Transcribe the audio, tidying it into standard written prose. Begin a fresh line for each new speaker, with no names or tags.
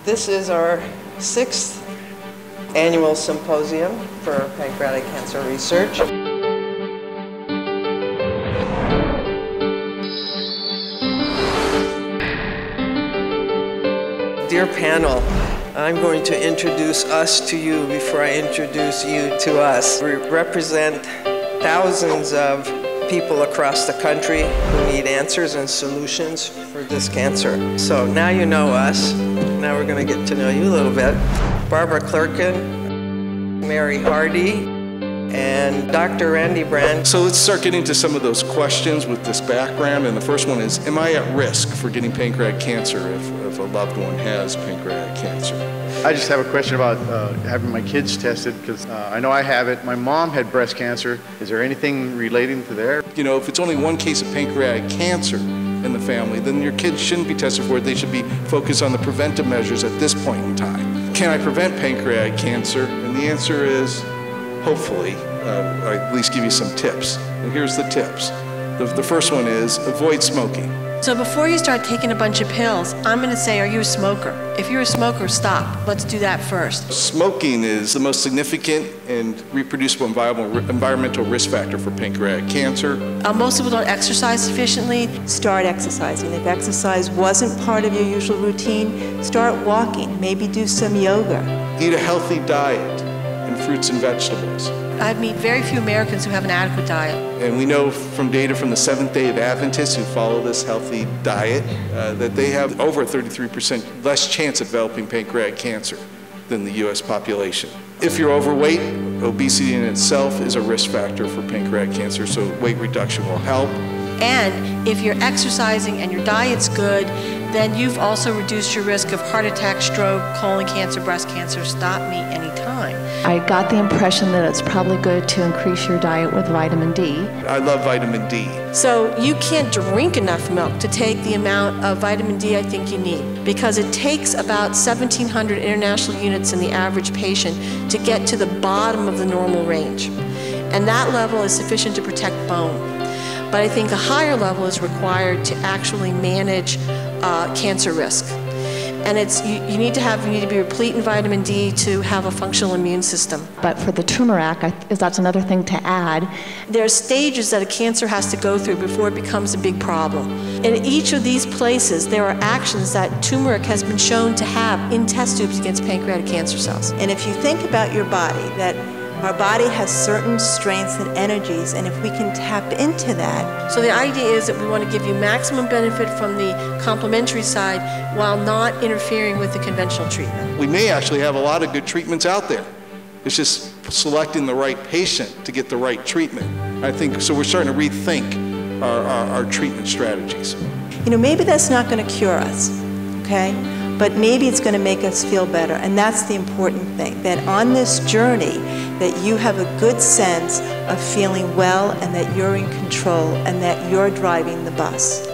This is our 6th annual symposium for pancreatic cancer research. Dear panel, I'm going to introduce us to you before I introduce you to us. We represent thousands of people across the country who need answers and solutions for this cancer. So now you know us. Now we're going to get to know you a little bit. Barbara Clerkin, Mary Hardy, and Dr. Randy Brand.
So let's start getting to some of those questions with this background. And the first one is, am I at risk for getting pancreatic cancer if a loved one has pancreatic cancer?
I just have a question about having my kids tested, because I know I have it. My mom had breast cancer. Is there anything relating to there?
You know, if it's only one case of pancreatic cancer in the family, then your kids shouldn't be tested for it. They should be focused on the preventive measures at this point in time. Can I prevent pancreatic cancer? And the answer is, hopefully, I at least give you some tips. And here's the tips. The first one is avoid smoking.
So before you start taking a bunch of pills, I'm going to say, are you a smoker? If you're a smoker, stop. Let's do that first.
Smoking is the most significant and reproducible environmental risk factor for pancreatic cancer.
Most people don't exercise sufficiently.
Start exercising. If exercise wasn't part of your usual routine, start walking. Maybe do some yoga.
Eat a healthy diet and fruits and vegetables.
I meet very few Americans who have an adequate diet.
And we know from data from the Seventh-day Adventists who follow this healthy diet that they have over a 33% less chance of developing pancreatic cancer than the U.S. population. If you're overweight, obesity in itself is a risk factor for pancreatic cancer, so weight reduction will help.
And if you're exercising and your diet's good, then you've also reduced your risk of heart attack, stroke, colon cancer, breast cancer. Stop me anytime.
I got the impression that it's probably good to increase your diet with vitamin D.
I love vitamin D.
So you can't drink enough milk to take the amount of vitamin D I think you need, because it takes about 1,700 international units in the average patient to get to the bottom of the normal range. And that level is sufficient to protect bone. But I think a higher level is required to actually manage cancer risk. And you need to be replete in vitamin D to have a functional immune system.
But for the turmeric, that's another thing to add.
There are stages that a cancer has to go through before it becomes a big problem. In each of these places, there are actions that turmeric has been shown to have in test tubes against pancreatic cancer cells.
And if you think about your body, that our body has certain strengths and energies, and if we can tap into that.
So the idea is that we want to give you maximum benefit from the complementary side while not interfering with the conventional treatment.
We may actually have a lot of good treatments out there. It's just selecting the right patient to get the right treatment. I think, so we're starting to rethink our treatment strategies.
You know, maybe that's not going to cure us, okay? But maybe it's going to make us feel better, and that's the important thing, that on this journey, that you have a good sense of feeling well and that you're in control and that you're driving the bus.